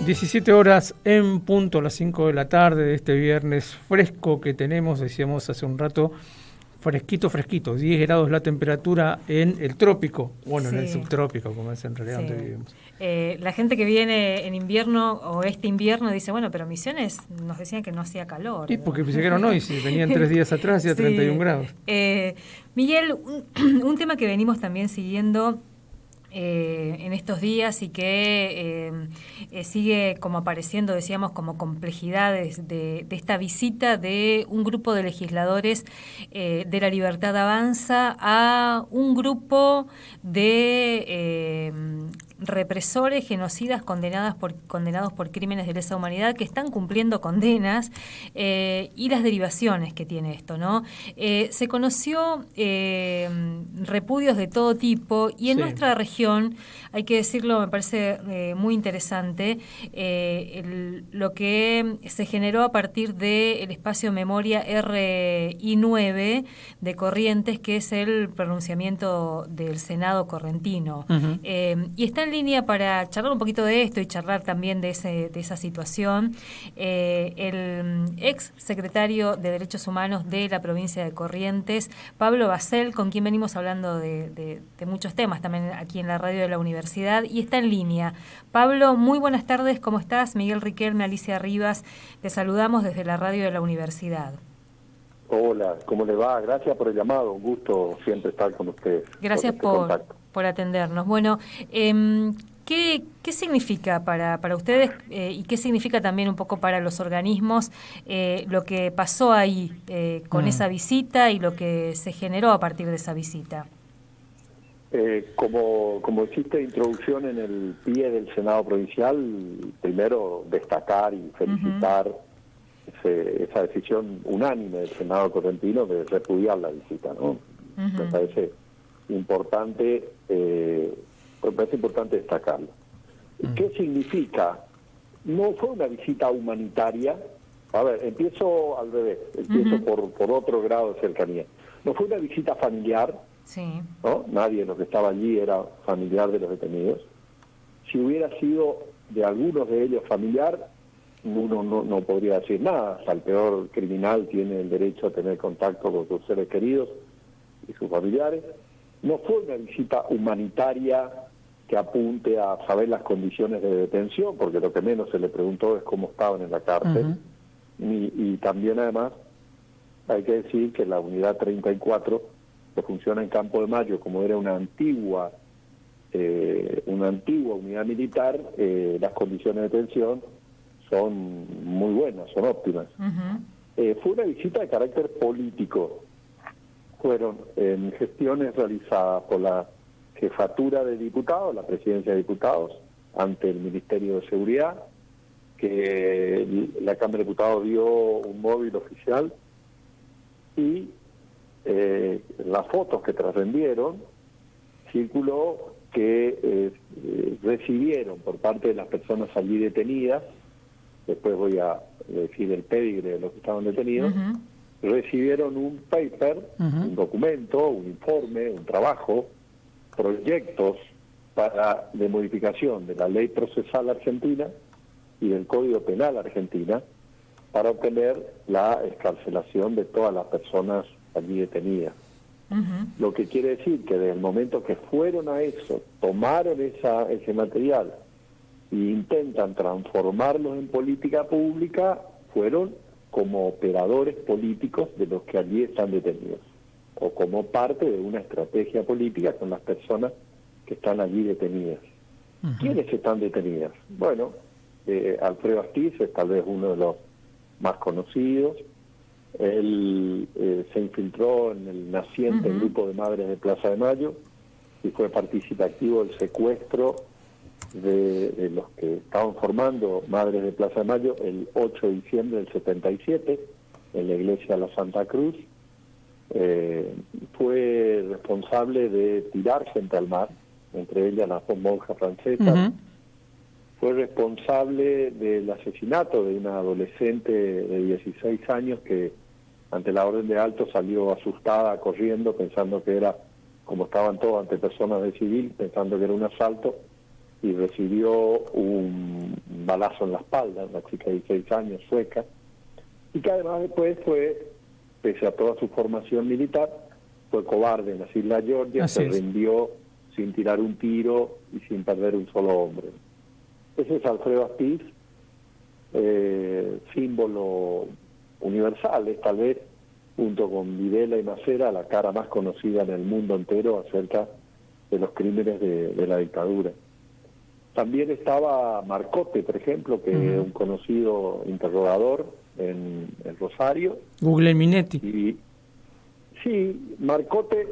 17 horas en punto, a las 5 de la tarde de este viernes fresco que tenemos, decíamos hace un rato, fresquito, 10 grados la temperatura en el trópico, bueno, sí, en el subtrópico, como es en realidad sí, donde vivimos. La gente que viene en invierno o este invierno dice, bueno, pero Misiones nos decían que no hacía calor. Y porque llegaron hoy, si venían 3 días atrás, hacía sí. 31 grados. Miguel, un tema que venimos también siguiendo en estos días y que sigue como apareciendo, decíamos, como complejidades de esta visita de un grupo de legisladores de La Libertad Avanza a un grupo de represores, genocidas condenados por crímenes de lesa humanidad que están cumpliendo condenas y las derivaciones que tiene esto, ¿no? Se conoció repudios de todo tipo y en nuestra región, hay que decirlo, me parece muy interesante, lo que se generó a partir del espacio Memoria RI9 de Corrientes, que es el pronunciamiento del Senado correntino. Y está en línea para charlar un poquito de esto y charlar también de esa situación el ex secretario de Derechos Humanos de la provincia de Corrientes, Pablo Basel, con quien venimos hablando de muchos temas también aquí en la radio de la universidad, y está en línea. Pablo, muy buenas tardes, ¿cómo estás? Miguel Riquelme, Alicia Rivas, te saludamos desde la radio de la universidad. Hola, ¿cómo le va? Gracias por el llamado, un gusto siempre estar con ustedes. Gracias por atendernos. Bueno, ¿qué significa para ustedes y qué significa también un poco para los organismos lo que pasó ahí con esa visita y lo que se generó a partir de esa visita? Como hiciste introducción en el pie del Senado Provincial, primero destacar y felicitar esa decisión unánime del Senado correntino de repudiar la visita, ¿no? Me parece importante, destacarlo. ¿Qué significa? No fue una visita humanitaria. A ver, empiezo al revés, empiezo por otro grado de cercanía. No fue una visita familiar, sí, ¿no? Nadie de los que estaba allí era familiar de los detenidos. Si hubiera sido de algunos de ellos familiar, uno no podría decir nada. Hasta el peor criminal tiene el derecho a tener contacto con sus seres queridos y sus familiares. No fue una visita humanitaria que apunte a saber las condiciones de detención, porque lo que menos se le preguntó es cómo estaban en la cárcel. Y también, además, hay que decir que la unidad 34, que funciona en Campo de Mayo, como era una antigua unidad militar, las condiciones de detención son muy buenas, son óptimas. Fue una visita de carácter político. Fueron en gestiones realizadas por la Jefatura de Diputados, la Presidencia de Diputados, ante el Ministerio de Seguridad, que la Cámara de Diputados dio un móvil oficial y las fotos que trascendieron circuló que recibieron por parte de las personas allí detenidas, después voy a decir el pedigre de los que estaban detenidos, recibieron un paper, un documento, un informe, un trabajo, proyectos de modificación de la ley procesal argentina y del Código Penal argentina para obtener la excarcelación de todas las personas allí detenidas. Lo que quiere decir que desde el momento que fueron a eso, tomaron ese material e intentan transformarlos en política pública, fueron como operadores políticos de los que allí están detenidos, o como parte de una estrategia política con las personas que están allí detenidas. ¿Quiénes están detenidas? Bueno, Alfredo Astiz es tal vez uno de los más conocidos. Él se infiltró en el naciente grupo de Madres de Plaza de Mayo y fue participativo del secuestro de los que estaban formando Madres de Plaza de Mayo el 8 de diciembre del 77 en la iglesia de la Santa Cruz. Fue responsable de tirar gente al mar, entre ellas las dos monjas francesas. Fue responsable del asesinato de una adolescente de 16 años que ante la orden de alto salió asustada, corriendo, pensando que era, como estaban todos ante personas de civil, pensando que era un asalto, y recibió un un balazo en la espalda, una chica de 16 años, sueca, y que además después fue, pese a toda su formación militar, fue cobarde en las Islas Georgias, se rindió sin tirar un tiro y sin perder un solo hombre. Ese es Alfredo Astiz, símbolo universal, es tal vez, junto con Videla y Macera, la cara más conocida en el mundo entero acerca de los crímenes de la dictadura. También estaba Marcote, por ejemplo, que es un conocido interrogador en Rosario. Guglielminetti. Y sí, Marcote,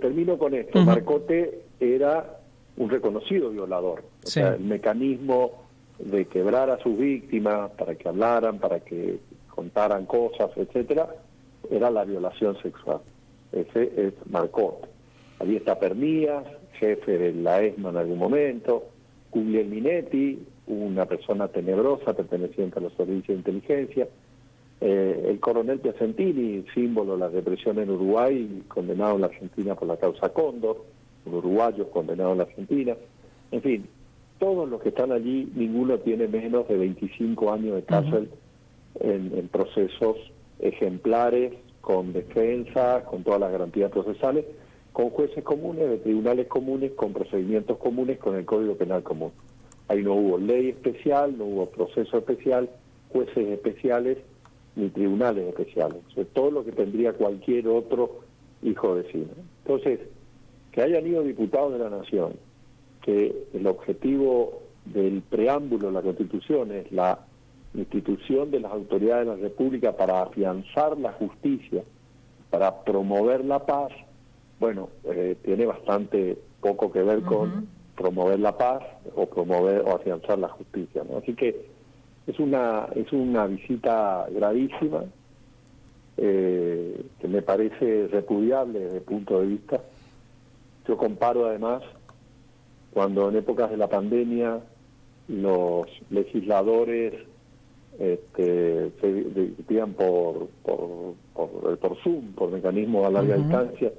termino con esto, Marcote era un reconocido violador. O sea, el mecanismo de quebrar a sus víctimas para que hablaran, para que contaran cosas, etcétera, era la violación sexual. Ese es Marcote. Allí está Pernías, jefe de la ESMA en algún momento, Guglielminetti, una persona tenebrosa perteneciente a los servicios de inteligencia, el coronel Piacentini, símbolo de la represión en Uruguay, condenado en la Argentina por la causa Cóndor, un uruguayo condenado en la Argentina. En fin, todos los que están allí, ninguno tiene menos de 25 años de cárcel en procesos ejemplares, con defensa, con todas las garantías procesales, con jueces comunes, de tribunales comunes, con procedimientos comunes, con el Código Penal común. Ahí no hubo ley especial, no hubo proceso especial, jueces especiales, ni tribunales especiales. O sea, todo lo que tendría cualquier otro hijo vecino. Entonces, que hayan ido diputados de la Nación, que el objetivo del preámbulo de la Constitución es la institución de las autoridades de la República para afianzar la justicia, para promover la paz, bueno, tiene bastante poco que ver con promover la paz o promover o afianzar la justicia, ¿no? Así que es una visita gravísima, que me parece repudiable desde el punto de vista. Yo comparo además cuando en épocas de la pandemia los legisladores se discutían por Zoom, por mecanismos a larga distancia,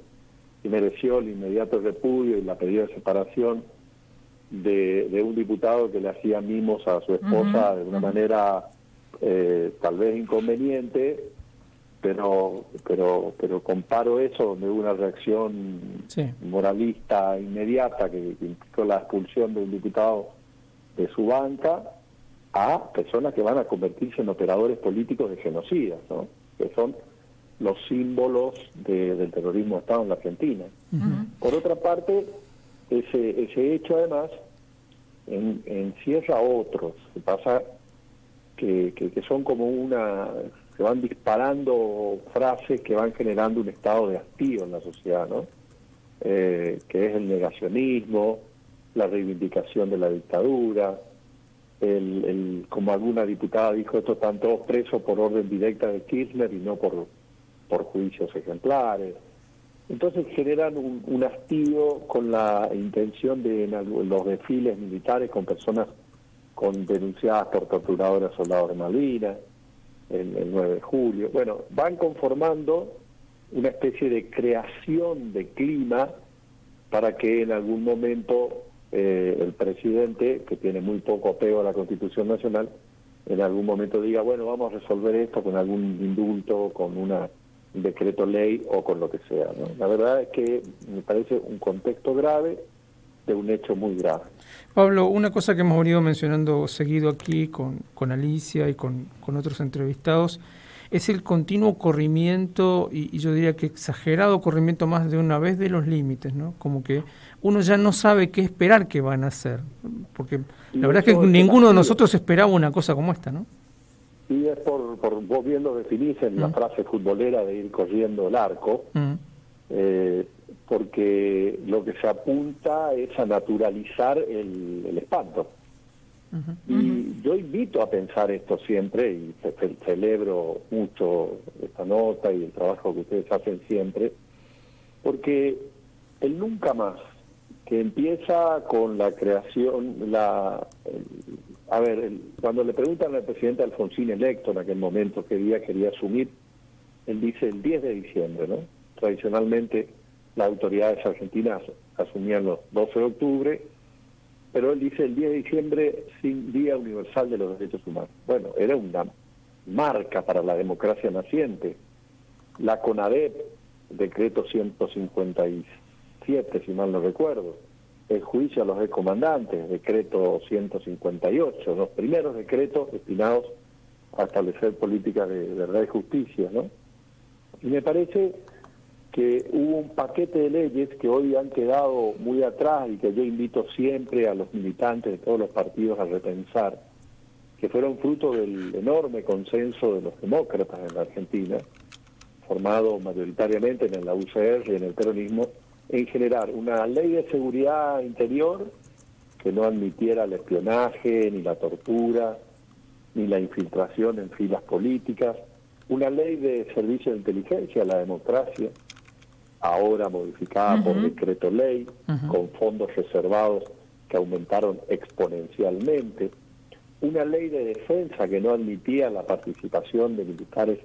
y mereció el inmediato repudio y la pedida de separación de un diputado que le hacía mimos a su esposa de una manera tal vez inconveniente, pero comparo eso, donde hubo una reacción moralista inmediata que implicó la expulsión de un diputado de su banca, a personas que van a convertirse en operadores políticos de genocidas, ¿no? Que son los símbolos del terrorismo de Estado en la Argentina. Por otra parte, ese hecho además encierra otros. Que pasa que son como se van disparando frases que van generando un estado de hastío en la sociedad, ¿no? Que es el negacionismo, la reivindicación de la dictadura, como alguna diputada dijo, estos están todos presos por orden directa de Kirchner y no por juicios ejemplares. Entonces generan un hastío con la intención de en los desfiles militares con personas denunciadas por torturadores soldados de Malvinas, el 9 de julio. Bueno, van conformando una especie de creación de clima para que en algún momento el presidente, que tiene muy poco apego a la Constitución Nacional, en algún momento diga, bueno, vamos a resolver esto con algún indulto, con un decreto ley o con lo que sea, ¿no? La verdad es que me parece un contexto grave de un hecho muy grave. Pablo, una cosa que hemos venido mencionando seguido aquí con Alicia y con otros entrevistados es el continuo corrimiento, y yo diría que exagerado corrimiento más de una vez de los límites, ¿no? Como que uno ya no sabe qué esperar que van a hacer, porque la verdad es que ninguno de nosotros esperaba una cosa como esta, ¿no? Y es por vos bien lo definís en la frase futbolera de ir corriendo el arco, porque lo que se apunta es a naturalizar el espanto. Y yo invito a pensar esto siempre, y celebro mucho esta nota y el trabajo que ustedes hacen siempre, porque el nunca más, que empieza con la creación, cuando le preguntan al presidente Alfonsín electo en aquel momento qué día quería asumir, él dice el 10 de diciembre, ¿no? Tradicionalmente las autoridades argentinas asumían los 12 de octubre, pero él dice el 10 de diciembre sin Día Universal de los Derechos Humanos. Bueno, era una marca para la democracia naciente. La CONADEP, decreto 157, si mal no recuerdo, el juicio a los excomandantes, decreto 158, los primeros decretos destinados a establecer políticas de verdad y justicia, ¿no? Y me parece que hubo un paquete de leyes que hoy han quedado muy atrás y que yo invito siempre a los militantes de todos los partidos a repensar, que fueron fruto del enorme consenso de los demócratas en la Argentina, formado mayoritariamente en la UCR y en el peronismo, en generar una ley de seguridad interior que no admitiera el espionaje, ni la tortura, ni la infiltración en filas políticas, una ley de servicio de inteligencia a la democracia, ahora modificada por decreto ley, con fondos reservados que aumentaron exponencialmente, una ley de defensa que no admitía la participación de militares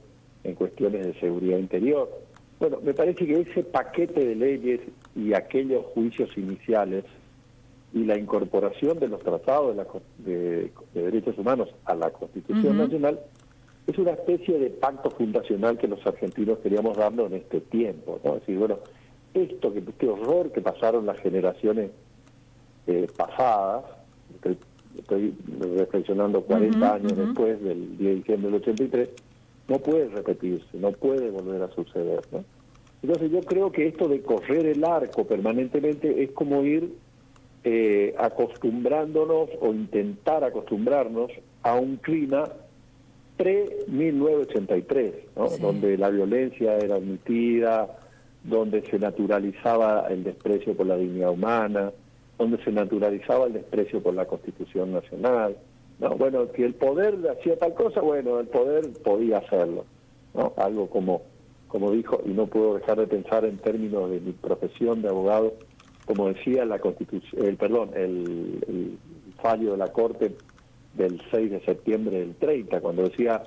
en cuestiones de seguridad interior. Bueno, me parece que ese paquete de leyes y aquellos juicios iniciales y la incorporación de los tratados de derechos humanos a la Constitución Nacional es una especie de pacto fundacional que los argentinos queríamos darnos en este tiempo, ¿no? Es decir, bueno, este horror que pasaron las generaciones pasadas, estoy reflexionando 40 años después del 10 de diciembre del 83, no puede repetirse, no puede volver a suceder, ¿no? Entonces yo creo que esto de correr el arco permanentemente es como ir acostumbrándonos o intentar acostumbrarnos a un clima pre-1983, ¿no? Sí. Donde la violencia era admitida, donde se naturalizaba el desprecio por la dignidad humana, donde se naturalizaba el desprecio por la Constitución Nacional. No, bueno, si el poder hacía tal cosa, bueno, el poder podía hacerlo, ¿no? Algo como dijo, y no puedo dejar de pensar en términos de mi profesión de abogado, como decía la Constitución, el fallo de la Corte del 6 de septiembre del 30, cuando decía,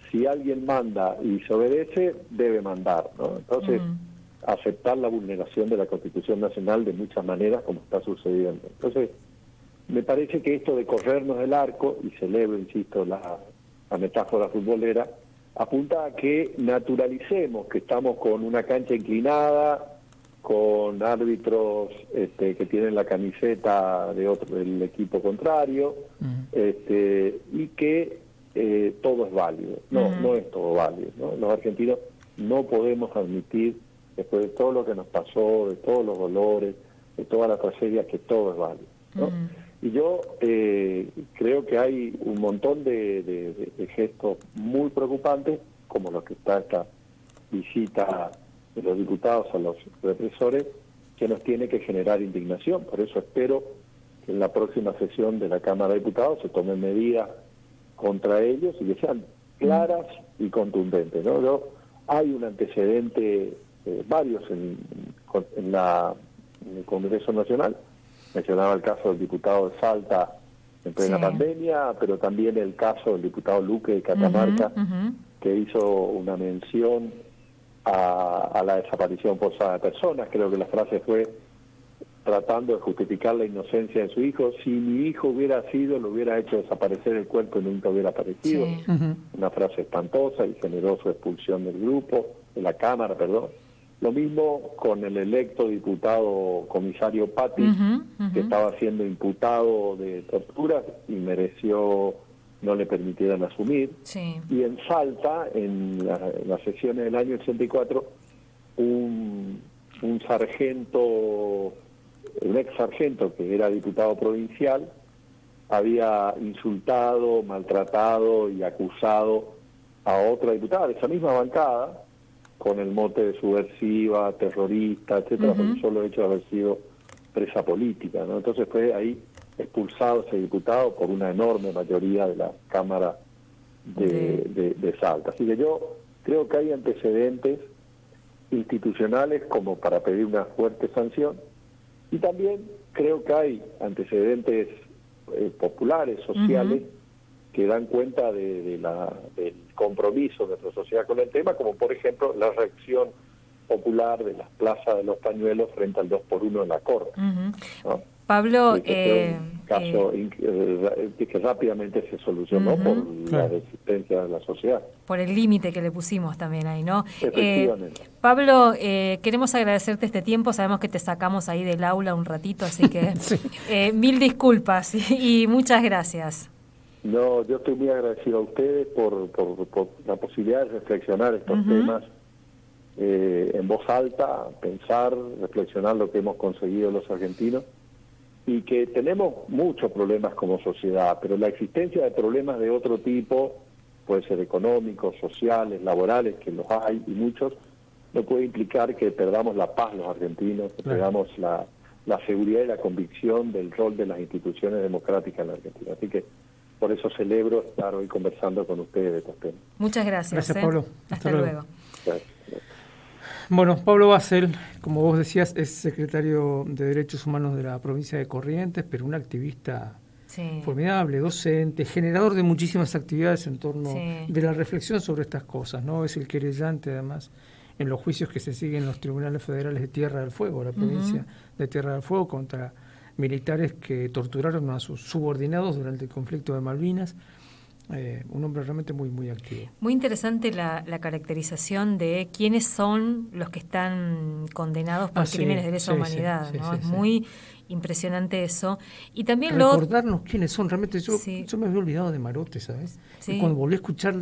si alguien manda y se obedece, debe mandar, ¿no? Entonces, aceptar la vulneración de la Constitución Nacional de muchas maneras, como está sucediendo. Entonces, me parece que esto de corrernos el arco, y celebro, insisto, la metáfora futbolera, apunta a que naturalicemos que estamos con una cancha inclinada, con árbitros que tienen la camiseta del equipo contrario, y que todo es válido. No es todo válido, ¿no? Los argentinos no podemos admitir, después de todo lo que nos pasó, de todos los dolores, de toda la tragedia, que todo es válido, ¿no? Y yo creo que hay un montón de gestos muy preocupantes, como los que está esta visita de los diputados a los represores, que nos tiene que generar indignación. Por eso espero que en la próxima sesión de la Cámara de Diputados se tomen medidas contra ellos y que sean claras y contundentes, ¿no? Hay un antecedente, varios en el Congreso Nacional. Mencionaba el caso del diputado de Salta en plena pandemia, pero también el caso del diputado Luque de Catamarca, que hizo una mención a la desaparición forzada de personas. Creo que la frase fue tratando de justificar la inocencia de su hijo: si mi hijo hubiera sido, lo hubiera hecho desaparecer el cuerpo y nunca hubiera aparecido. Una frase espantosa, y generó su expulsión del grupo, de la Cámara, perdón. Lo mismo con el electo diputado comisario Patti, que estaba siendo imputado de torturas y mereció no le permitieran asumir. Y en Salta, en las sesiones del año 84, un ex sargento que era diputado provincial, había insultado, maltratado y acusado a otra diputada de esa misma bancada, con el mote de subversiva, terrorista, etcétera, por el solo hecho de haber sido presa política, ¿no? Entonces fue ahí expulsado ese diputado por una enorme mayoría de la Cámara de Salta. Así que yo creo que hay antecedentes institucionales como para pedir una fuerte sanción, y también creo que hay antecedentes populares, sociales, que dan cuenta del compromiso de nuestra sociedad con el tema, como por ejemplo la reacción popular de las plazas de los pañuelos frente al 2x1 en la Corte, ¿no? Pablo, un caso que rápidamente se solucionó por la resistencia de la sociedad. Por el límite que le pusimos también ahí, ¿no? Efectivamente. Pablo, queremos agradecerte este tiempo, sabemos que te sacamos ahí del aula un ratito, así que sí. Mil disculpas y muchas gracias. No, yo estoy muy agradecido a ustedes por la posibilidad de reflexionar estos temas en voz alta, pensar, reflexionar lo que hemos conseguido los argentinos, y que tenemos muchos problemas como sociedad, pero la existencia de problemas de otro tipo, puede ser económicos, sociales, laborales, que los hay y muchos, no puede implicar que perdamos la paz los argentinos, que perdamos la seguridad y la convicción del rol de las instituciones democráticas en la Argentina. Así que por eso celebro estar hoy conversando con ustedes de estos temas. Muchas gracias. Gracias, Pablo. Hasta luego. Gracias. Bueno, Pablo Basel, como vos decías, es secretario de Derechos Humanos de la provincia de Corrientes, pero un activista formidable, docente, generador de muchísimas actividades en torno de la reflexión sobre estas cosas, ¿no? Es el querellante, además, en los juicios que se siguen en los tribunales federales de Tierra del Fuego, la provincia de Tierra del Fuego, contra militares que torturaron a sus subordinados durante el conflicto de Malvinas. Un hombre realmente muy, muy activo. Muy interesante la caracterización de quiénes son los que están condenados por crímenes de lesa humanidad, ¿no? Es muy impresionante eso. Y también recordarnos quiénes son. Realmente yo me había olvidado de Marote, ¿sabes? Y cuando volví a escuchar,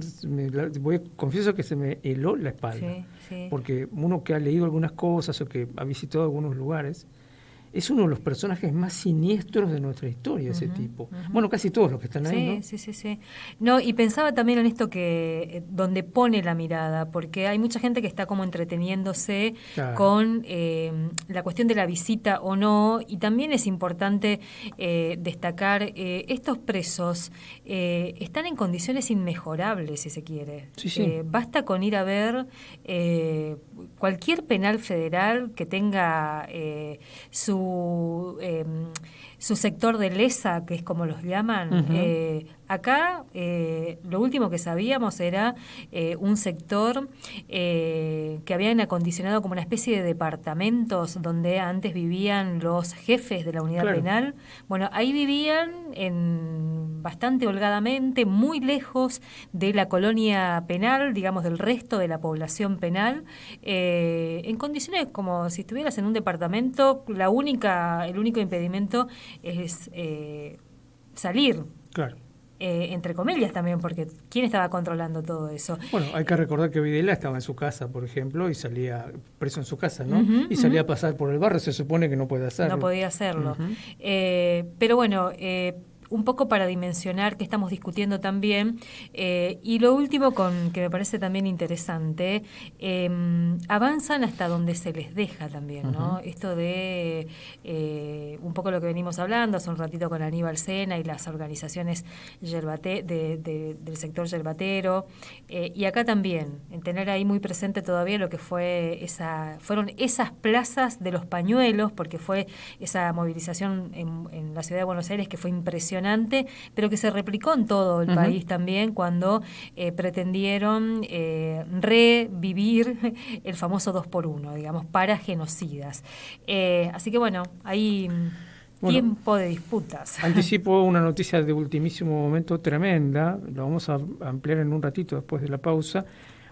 confieso que se me heló la espalda. Porque uno que ha leído algunas cosas o que ha visitado algunos lugares, es uno de los personajes más siniestros de nuestra historia, ese tipo. Bueno, casi todos los que están ahí, ¿no? Sí. No, y pensaba también en esto que donde pone la mirada, porque hay mucha gente que está como entreteniéndose con la cuestión de la visita o no, y también es importante destacar, estos presos están en condiciones inmejorables, si se quiere. Basta con ir a ver cualquier penal federal que tenga su sector de lesa, que es como los llaman. Acá lo último que sabíamos era un sector que habían acondicionado como una especie de departamentos donde antes vivían los jefes de la unidad penal. Bueno, ahí vivían bastante holgadamente, muy lejos de la colonia penal, digamos, del resto de la población penal, en condiciones como si estuvieras en un departamento. El único impedimento es salir. Claro. Entre comillas también, porque ¿quién estaba controlando todo eso? Bueno, hay que recordar que Videla estaba en su casa, por ejemplo, y salía preso en su casa, ¿no? Y salía a pasar por el barrio, se supone que no puede hacerlo. No podía hacerlo. Pero bueno, un poco para dimensionar que estamos discutiendo también, y lo último que me parece también interesante, avanzan hasta donde se les deja también, ¿no? Esto de un poco lo que venimos hablando hace un ratito con Aníbal Sena y las organizaciones del sector yerbatero, y acá también, en tener ahí muy presente todavía lo que fueron esas plazas de los pañuelos, porque fue esa movilización en la ciudad de Buenos Aires que fue impresionante, pero que se replicó en todo el país también cuando pretendieron revivir el famoso 2x1, digamos, para genocidas. Así que bueno, hay tiempo de disputas. Anticipo una noticia de ultimísimo momento tremenda, lo vamos a ampliar en un ratito después de la pausa.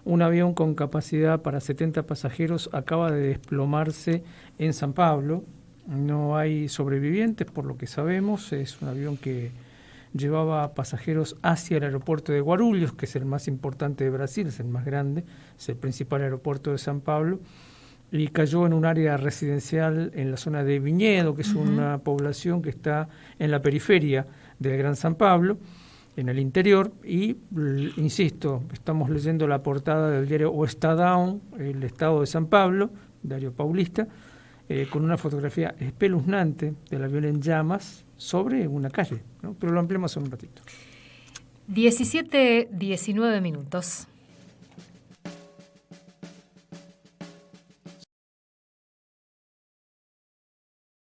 Un avión con capacidad para 70 pasajeros acaba de desplomarse en San Pablo. No hay sobrevivientes, por lo que sabemos. Es un avión que llevaba pasajeros hacia el aeropuerto de Guarulhos, que es el más importante de Brasil, es el más grande, es el principal aeropuerto de San Pablo, y cayó en un área residencial en la zona de Viñedo, que es una población que está en la periferia del Gran San Pablo, en el interior, y insisto, estamos leyendo la portada del diario O Estadão, el Estado de San Pablo, diario paulista, con una fotografía espeluznante del avión en llamas sobre una calle, ¿no? Pero lo ampliamos en un ratito. 17:19.